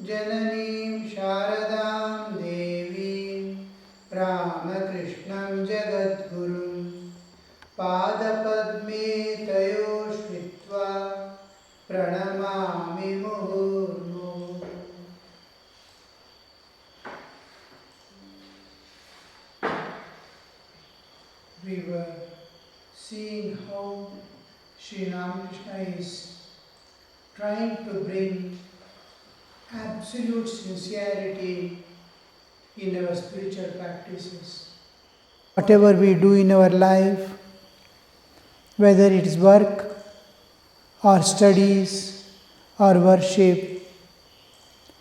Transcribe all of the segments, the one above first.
Jananim Sharadam Devim Ramakrishnan Jagadgurum Padapadme Tayo Shritva Pranamami Muhurmu. We were seeing how Sri Ramakrishna is trying to bring absolute sincerity in our spiritual practices. Whatever we do in our life, whether it is work or studies or worship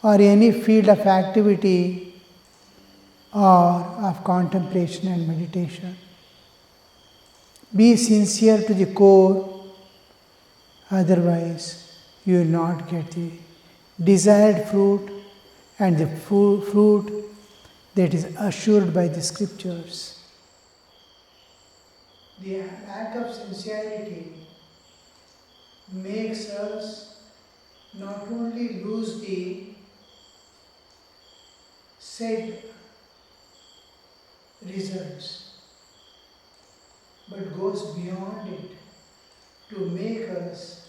or any field of activity or of contemplation and meditation, be sincere to the core, otherwise you will not get the desired fruit and the fruit that is assured by the scriptures. The lack of sincerity makes us not only lose the said results, but goes beyond it to make us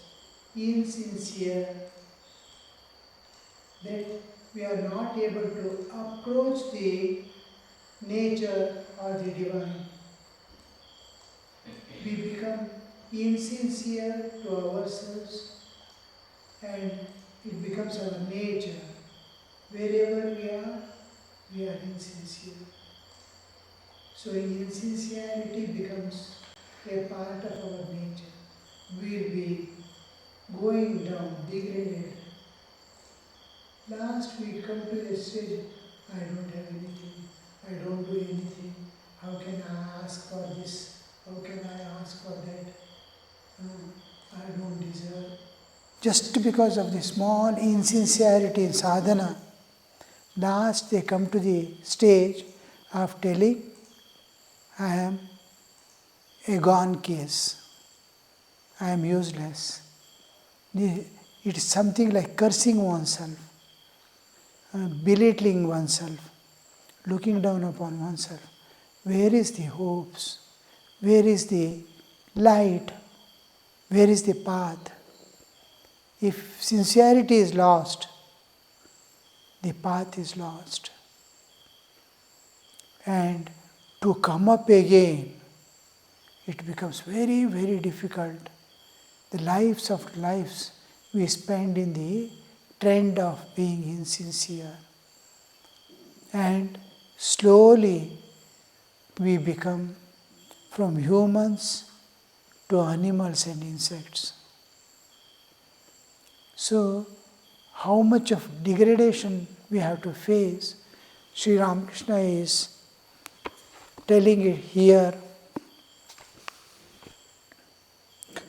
insincere, that we are not able to approach the nature or the divine. We become insincere to ourselves and it becomes our nature. Wherever we are insincere. So insincerity becomes a part of our nature. We will be going down, degraded. Last we come to the stage, I don't have anything, I don't do anything, how can I ask for this, how can I ask for that, I don't deserve. Just because of the small insincerity in sadhana, last they come to the stage of telling, I am a gone case, I am useless. It is something like cursing oneself, belittling oneself, looking down upon oneself. Where is the hopes? Where is the light? Where is the path? If sincerity is lost, the path is lost. And to come up again, it becomes very, very difficult. The lives we spend in the trend of being insincere. And slowly we become from humans to animals and insects. So, how much of degradation we have to face, Sri Ramakrishna is telling it here.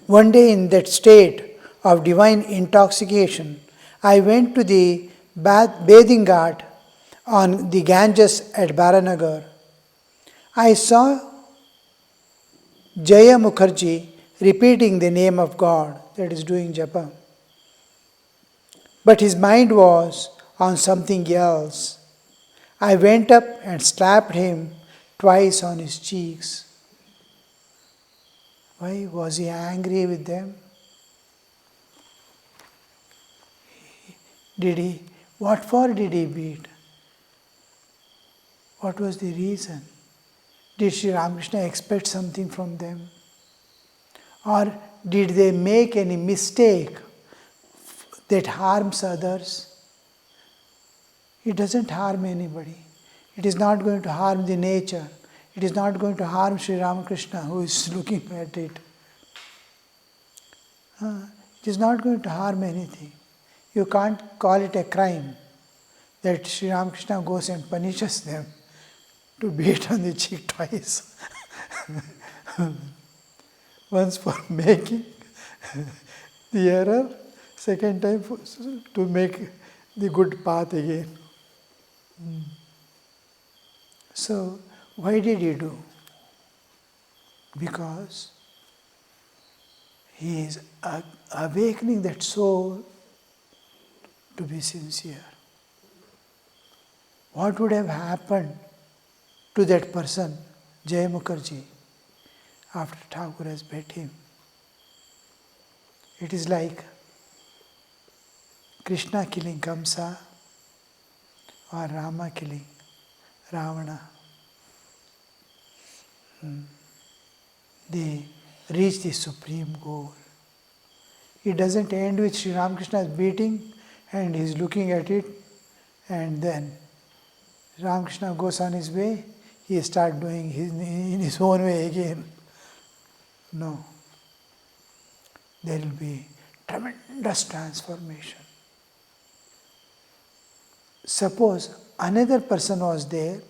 One day in that state of divine intoxication, I went to the bathing ghat on the Ganges at Baranagar. I saw Jaya Mukherjee repeating the name of God, that is doing japa. But his mind was on something else. I went up and slapped him twice on his cheeks. Why? Was he angry with them? What for did he beat? What was the reason? Did Sri Ramakrishna expect something from them? Or did they make any mistake that harms others? It doesn't harm anybody. It is not going to harm the nature. It is not going to harm Sri Ramakrishna who is looking at it. It is not going to harm anything. You can't call it a crime that Sri Ramakrishna goes and punishes them to beat on the cheek twice. Once for making the error, second time to make the good path again. So, why did he do? Because he is awakening that soul to be sincere. What would have happened to that person, Jay Mukherjee, after Thakur has met him? It is like Krishna killing Kamsa or Rama killing Ravana. They reach the supreme goal. It doesn't end with Sri Ramakrishna's beating and he's looking at it, and then Ramakrishna goes on his way, he starts doing in his own way again. No. There will be tremendous transformation. Suppose another person was there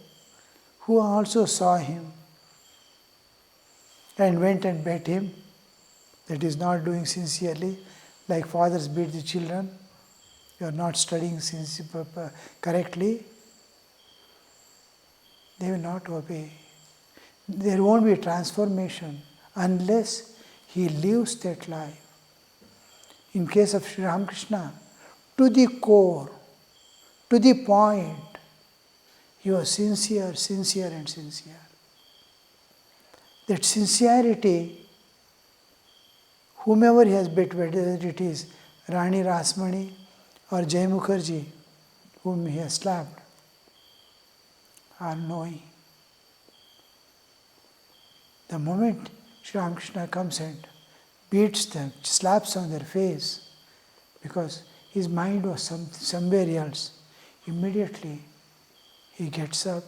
who also saw him and went and beat him, that is not doing sincerely, like fathers beat the children, you are not studying correctly, they will not obey. There won't be transformation unless he lives that life. In case of Sri Ramakrishna, to the core, to the point, he was sincere and sincere. That sincerity, whomever he has beat, whether it is Rani Rasmani or Jay Mukherjee, whom he has slapped, are knowing. The moment Sri Ramakrishna comes and beats them, slaps on their face, because his mind was somewhere else, immediately he gets up,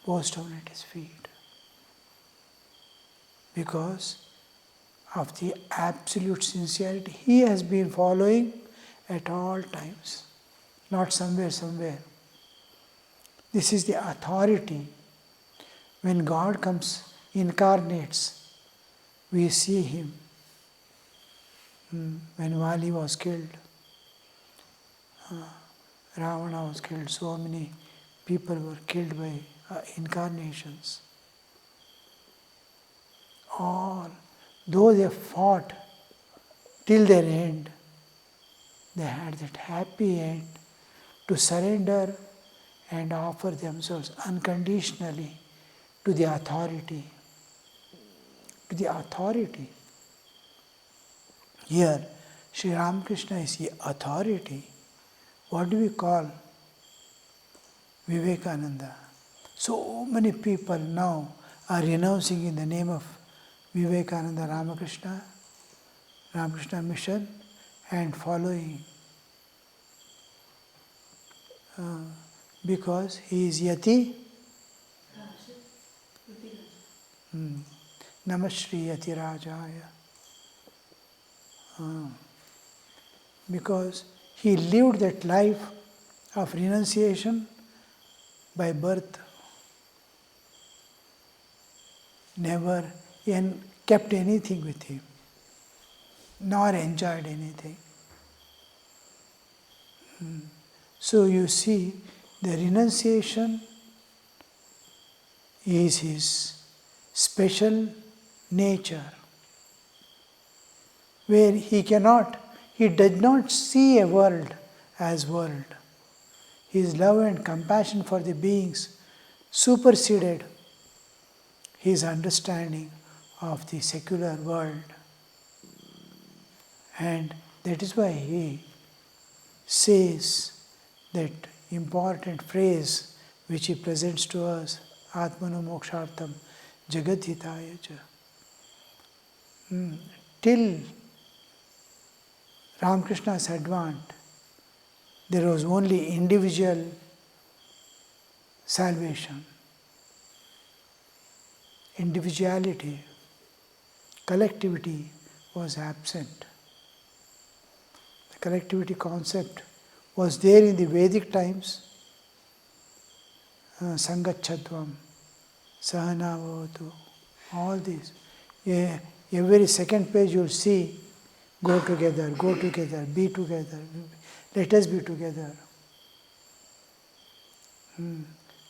goes down at his feet. Because of the absolute sincerity he has been following at all times, not somewhere. This is the authority. When God comes, incarnates, we see him. When Vali was killed, Ravana was killed, so many people were killed by incarnations. All, though they fought till their end, they had that happy end to surrender and offer themselves unconditionally to the authority. To the authority. Here, Sri Ramakrishna is the authority. What do we call Vivekananda? So many people now are renouncing in the name of Vivekananda Ramakrishna mission, and following. Because he is Yati. Namashri Yati Rajaya. Because he lived that life of renunciation by birth. Never kept anything with him, nor enjoyed anything. So you see, the renunciation is his special nature, where he does not see a world as world. His love and compassion for the beings superseded his understanding of the secular world. And that is why he says that important phrase which he presents to us, Atmano Mokshartam Jagadhitaya cha. Till Ramakrishna's advent, there was only individual salvation, individuality, collectivity was absent. The collectivity concept was there in the Vedic times, Sangachadvam, Sahanavavatu, all these. Every second page you will see, go together, be together, let us be together.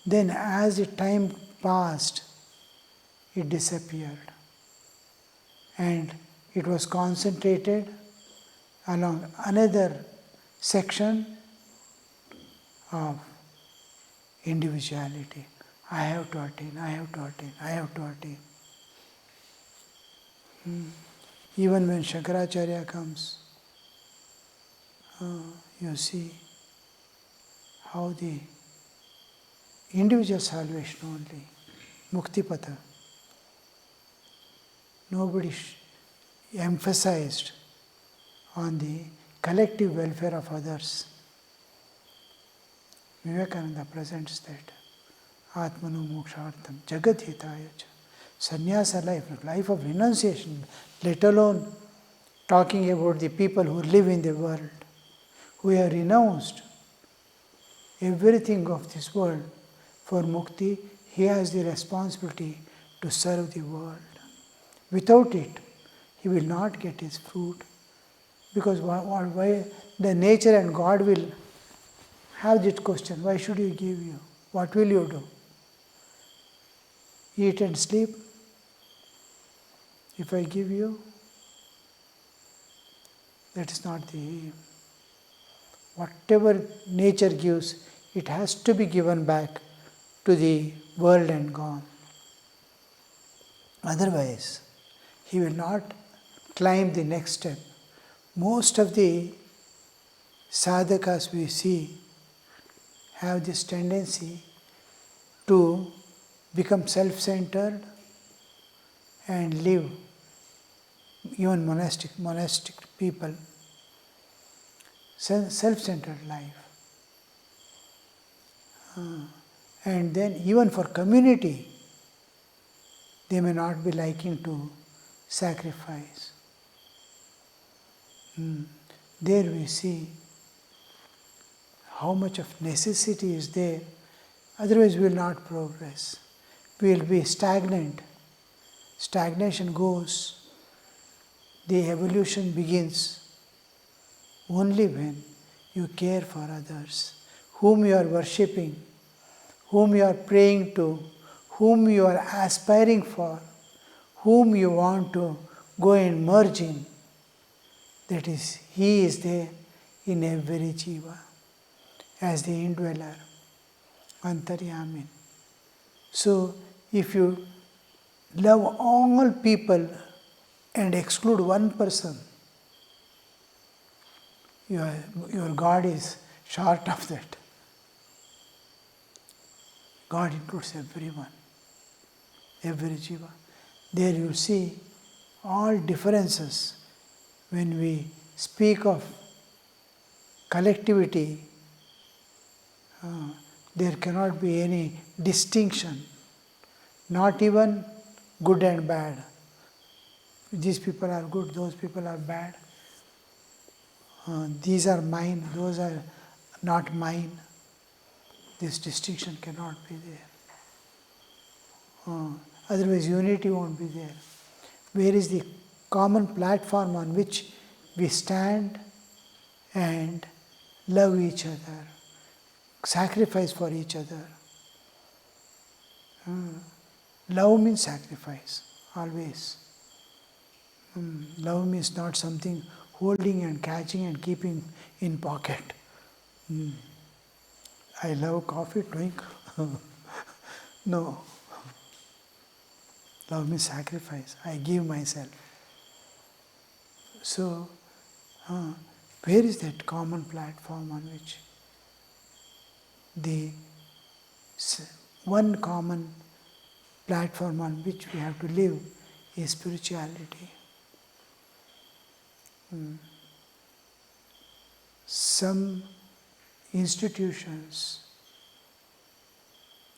Then as the time passed, it disappeared. And it was concentrated along another section of individuality. I have to attain, I have to attain, I have to attain. Even when Shankaracharya comes, you see how the individual salvation only, Muktipatha, nobody emphasized on the collective welfare of others. Vivekananda presents that Atmanu Mokshartham Jagat Hitaya cha. Sannyasa life of renunciation, let alone talking about the people who live in the world, who have renounced everything of this world for mukti. He has the responsibility to serve the world. Without it, he will not get his fruit, because why the nature and God will have this question, why should you give you? What will you do? Eat and sleep? If I give you, that is not the aim. Whatever nature gives, it has to be given back to the world and gone. Otherwise, he will not climb the next step. Most of the sadhakas we see have this tendency to become self-centered and live, even monastic people, self-centered life. And then even for community, they may not be liking to sacrifice. There we see how much of necessity is there, otherwise we will not progress. We will be stagnant. Stagnation goes, the evolution begins only when you care for others, whom you are worshipping, whom you are praying to, whom you are aspiring for, whom you want to go and merge in. That is, he is there in every jiva as the indweller, Antaryamin. So, if you love all people and exclude one person, your God is short of that. God includes everyone, every jiva. There you see all differences. When we speak of collectivity, there cannot be any distinction, not even good and bad. These people are good, those people are bad. These are mine, those are not mine. This distinction cannot be there. Otherwise unity won't be there. Where is the common platform on which we stand and love each other, sacrifice for each other? Love means sacrifice, always. Love means not something holding and catching and keeping in pocket. I love coffee, drink. No. Love means sacrifice. I give myself. So, where is that common platform on which the one common platform on which we have to live is spirituality? Some institutions,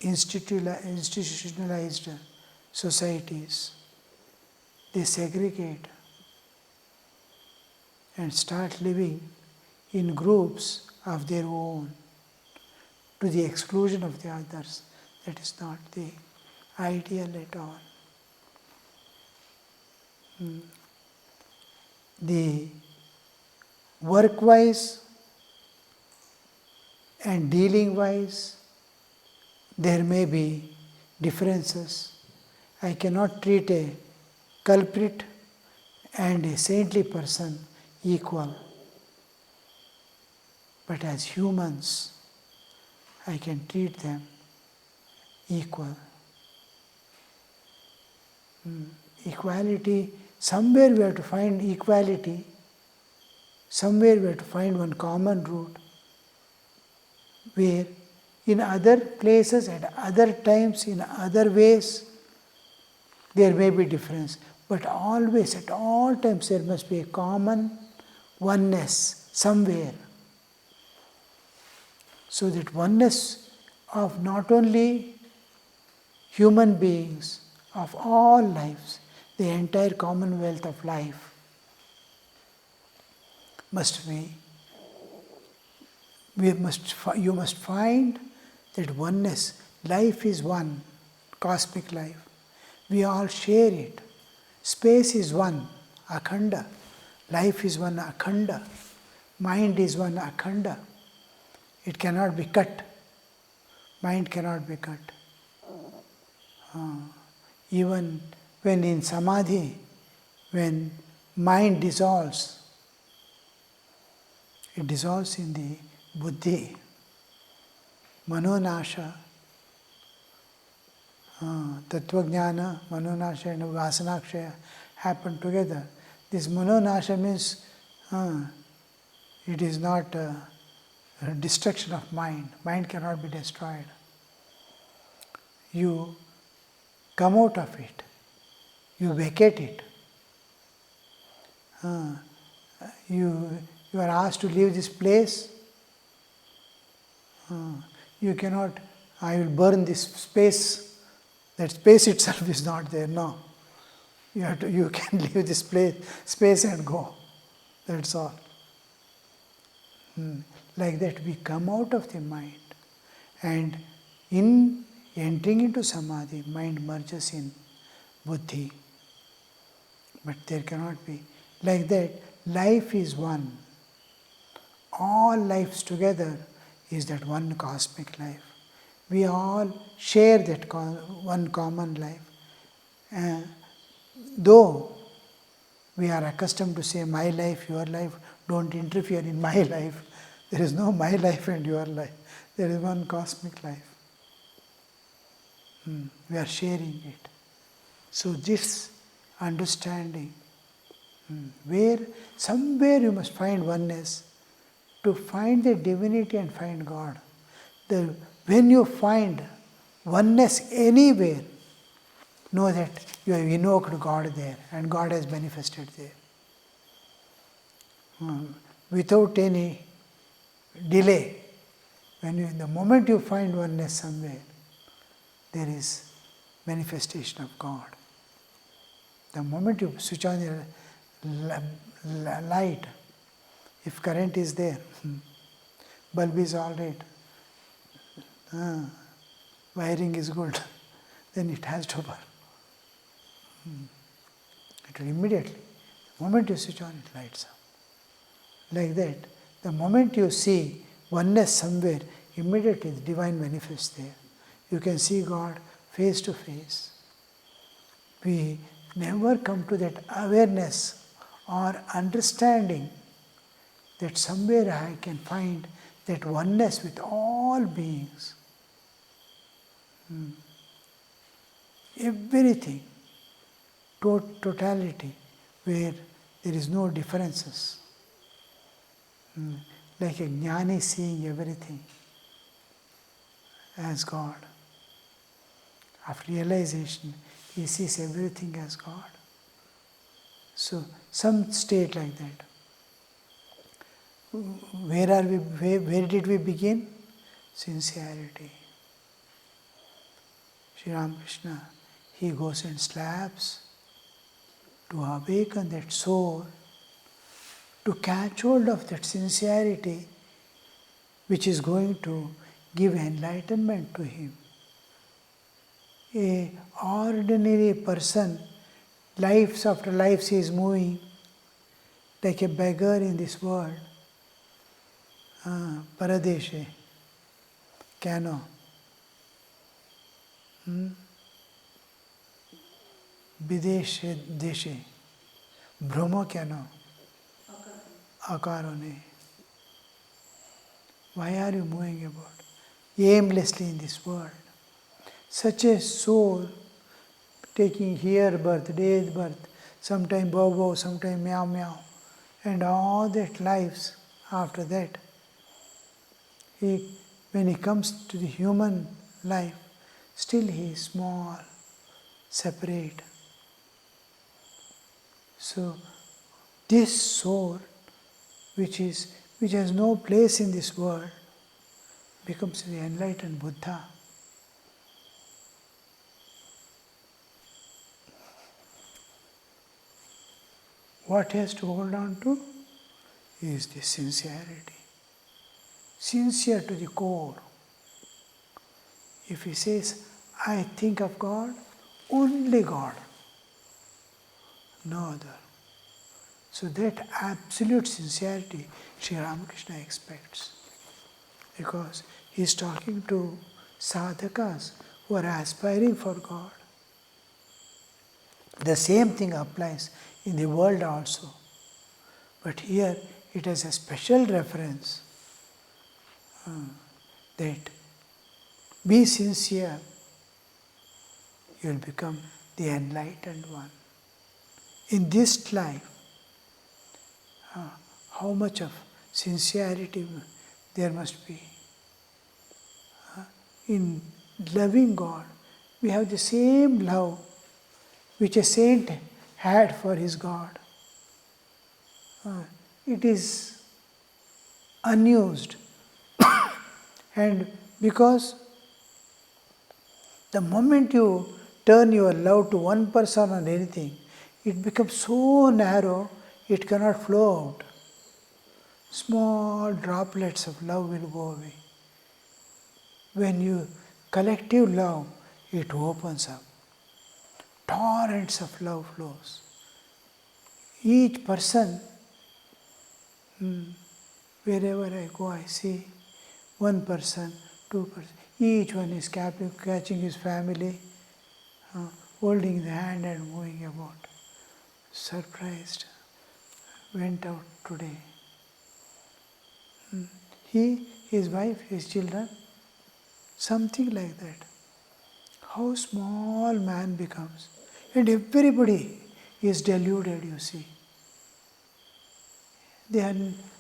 institutionalized societies, they segregate and start living in groups of their own to the exclusion of the others. That is not the ideal at all. The work-wise and dealing-wise, there may be differences. I cannot treat a culprit and a saintly person equal. But as humans, I can treat them equal. Equality, somewhere we have to find equality, somewhere we have to find one common root, where in other places, at other times, in other ways, there may be difference. But always, at all times, there must be a common oneness somewhere. So that oneness of not only human beings, of all lives, the entire commonwealth of life must be, you must find that oneness. Life is one, cosmic life. We all share it. Space is one, akhanda. Life is one, akhanda. Mind is one, akhanda. It cannot be cut. Mind cannot be cut. Even when in samadhi, when mind dissolves, it dissolves in the buddhi. Manonasha, tattvajnana, manonasha and vasanakshaya happen together. This manonasha means it is not a destruction of mind. Mind cannot be destroyed. You come out of it. You vacate it. You are asked to leave this place. You cannot, I will burn this space. That space itself is not there. No. You can leave this space and go. That's all. Like that we come out of the mind, and in entering into samadhi, mind merges in buddhi. But there cannot be. Like that, life is one. All lives together is that one cosmic life. We all share that one common life. Though we are accustomed to say, my life, your life, don't interfere in my life. There is no my life and your life. There is one cosmic life. We are sharing it. So this understanding, where somewhere you must find oneness, to find the divinity and find God. When you find oneness anywhere, know that you have invoked God there and God has manifested there. Without any delay, the moment you find oneness somewhere, there is manifestation of God. The moment you switch on your light, if current is there, bulb is all right, wiring is good, then it has to burn. It will immediately, the moment you switch on, it lights up. Like that, the moment you see oneness somewhere, immediately the divine manifests there. You can see God face to face. We never come to that awareness or understanding that somewhere I can find that oneness with all beings. Everything, totality, where there is no differences. Like a jnani seeing everything as God. After realization, he sees everything as God. So, some state like that. Where did we begin? Sincerity. Sri Ramakrishna, he goes and slaps to awaken that soul, to catch hold of that sincerity which is going to give enlightenment to him. A ordinary person, lives after lives he is moving like a beggar in this world. Paradeshe, Kano. Bideshe, Deshe, Brahma Kano, Akarone. Why are you moving about aimlessly in this world? Such a soul taking here birth, there birth, sometime bow bow, sometime meow meow, and all that lives after that. When he comes to the human life, still he is small, separate. So this soul, which has no place in this world, becomes the enlightened Buddha. What he has to hold on to is the sincerity. Sincere to the core. If he says, I think of God, only God, no other. So that absolute sincerity Sri Ramakrishna expects. Because he is talking to sadhakas who are aspiring for God. The same thing applies in the world also. But here it has a special reference that be sincere, you will become the enlightened one. In this life, how much of sincerity there must be. In loving God, we have the same love which a saint had for his God. It is unused. And because the moment you turn your love to one person or anything, it becomes so narrow, it cannot flow out. Small droplets of love will go away. When you collective love, it opens up. Torrents of love flows. Each person, wherever I go, I see one person, two persons. Each one is catching his family, holding the hand and moving about. Surprised, went out today. He, his wife, his children, something like that. How small man becomes. And everybody is deluded, you see.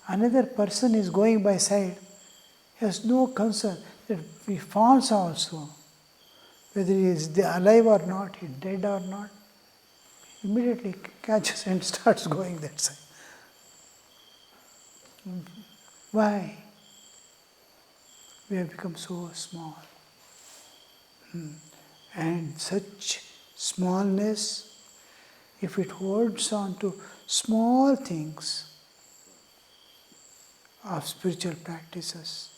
Another person is going by side, he has no concern that he falls also. Whether he is alive or not, he is dead or not, immediately catches and starts going that side. Why? We have become so small. And such smallness, if it holds on to small things of spiritual practices,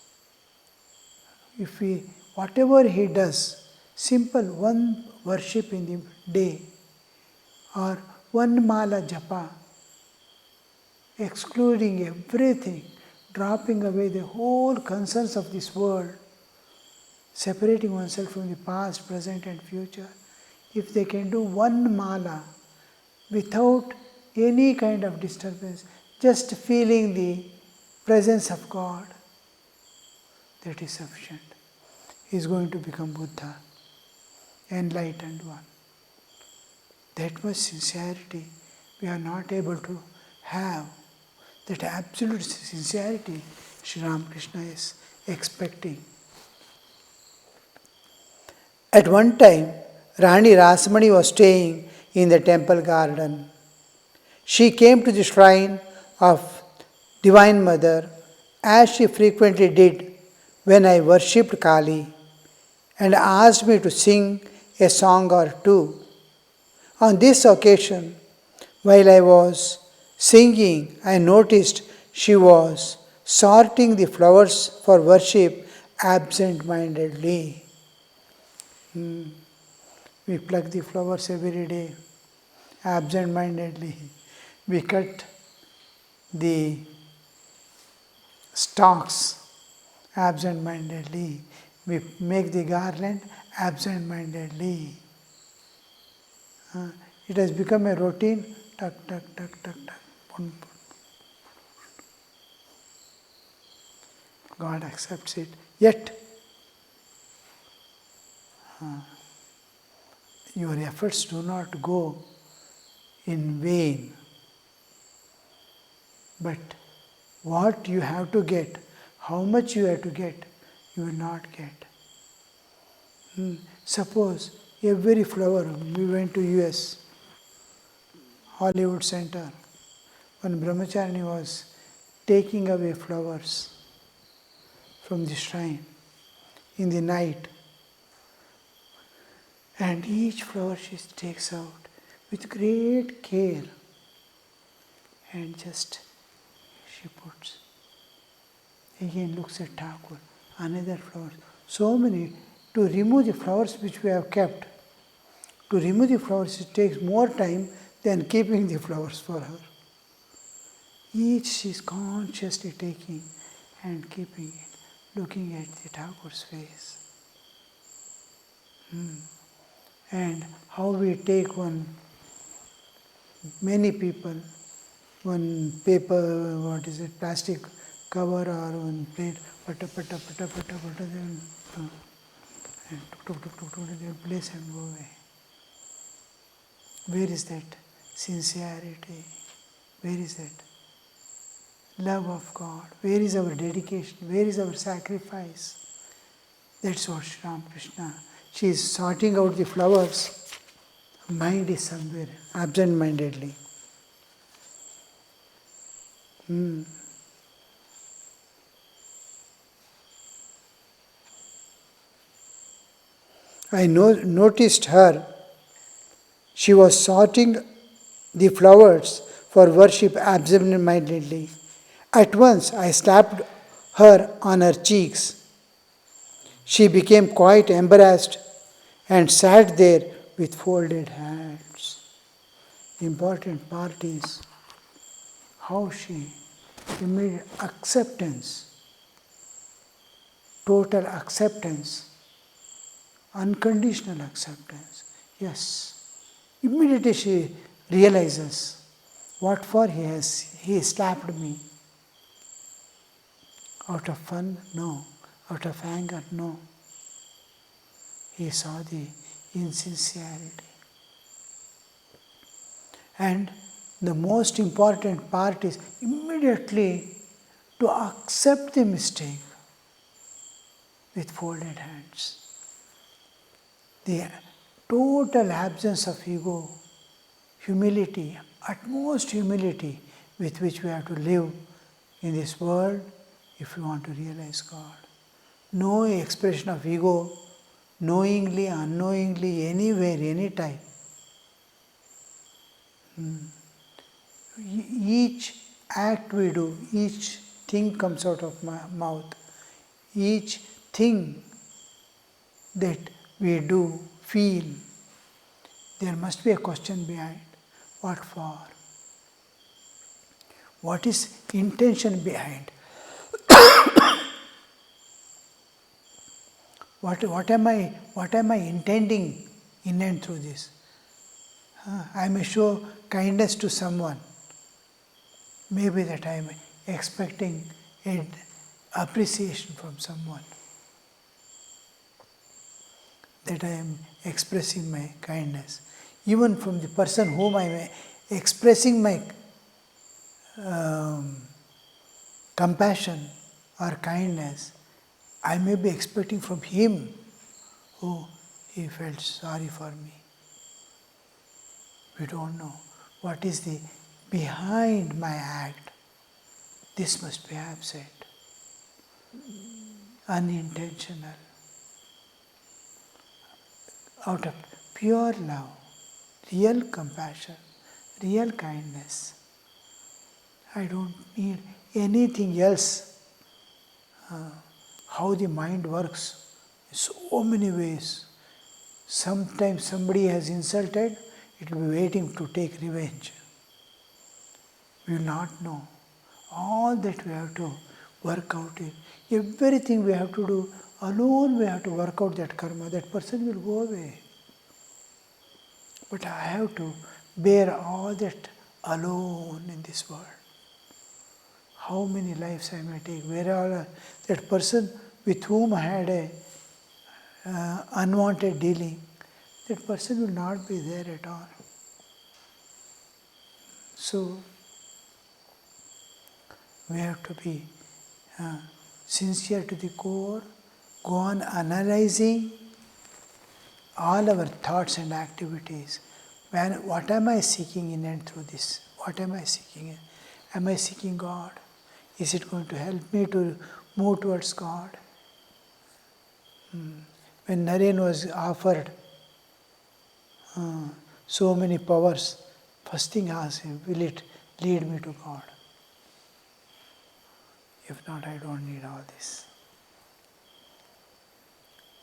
whatever he does, simple one worship in the day, or one mala japa, excluding everything, dropping away the whole concerns of this world, separating oneself from the past, present and future. If they can do one mala without any kind of disturbance, just feeling the presence of God, that is sufficient. He is going to become Buddha, enlightened one. That much sincerity we are not able to have. That absolute sincerity Sri Ramakrishna is expecting. At one time, Rani Rasamani was staying in the temple garden. She came to the shrine of Divine Mother, as she frequently did when I worshipped Kali, and asked me to sing a song or two. On this occasion, while I was singing, I noticed she was sorting the flowers for worship absent-mindedly. We pluck the flowers every day, absent-mindedly. We cut the stalks absent-mindedly. We make the garland absent-mindedly. It has become a routine. Tuck, tuck, tuck, tuck, tuck. Pun, pun. God accepts it. Yet, your efforts do not go in vain. But what you have to get, how much you have to get, you will not get. Suppose every flower, we went to US, Hollywood Center, when Brahmachari was taking away flowers from the shrine in the night, and each flower she takes out with great care and just she puts. Again looks at Thakur, another flower. So many, to remove the flowers which we have kept, to remove the flowers it takes more time than keeping the flowers for her. Each she is consciously taking and keeping it, looking at the Thakur's face. And how we take many people, one paper, plastic cover or one plate, pata, then they place and go away. Where is that sincerity? Where is that love of God? Where is our dedication? Where is our sacrifice? That's what Sri Ramakrishna. She is sorting out the flowers. Mind is somewhere, absent-mindedly. I noticed her. She was sorting the flowers for worship absent-mindedly. At once I slapped her on her cheeks. She became quite embarrassed and sat there with folded hands. The important part is how she immediate acceptance, total acceptance, unconditional acceptance. Yes, immediately she realizes what for he slapped me. Out of fun? No. Out of anger? No. He saw the insincerity. And the most important part is immediately to accept the mistake with folded hands. The total absence of ego, humility, utmost humility with which we have to live in this world if we want to realize God. No expression of ego, knowingly, unknowingly, anywhere, anytime. Each act we do, each thing comes out of my mouth, each thing that we do, feel, there must be a question behind. What for? What is intention behind? What am I intending in and through this? I may show kindness to someone. Maybe that I am expecting an appreciation from someone. That I am expressing my kindness. Even from the person whom I am expressing my compassion or kindness, I may be expecting from him, oh, he felt sorry for me. We don't know what is the behind my act. This must be absent, unintentional, out of pure love, real compassion, real kindness. I don't need anything else. How the mind works in so many ways. Sometimes somebody has insulted, it will be waiting to take revenge. We will not know. All that we have to work out it. Everything we have to do, alone we have to work out that karma. That person will go away. But I have to bear all that alone in this world. How many lives I may take, where all that person with whom I had a unwanted dealing, that person will not be there at all. So, we have to be sincere to the core, go on analyzing all our thoughts and activities. What am I seeking in and through this? What am I seeking? Am I seeking God? Is it going to help me to move towards God? When Naren was offered so many powers, first thing I asked him, will it lead me to God? If not, I don't need all this.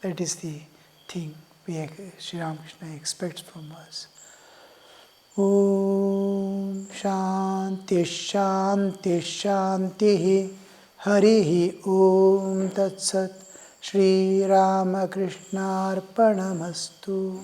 That is the thing Sri Ramakrishna expects from us. Om Shanti Shanti Shanti Harihi Om Tat Sat Shri Ramakrishna Arpanamastu.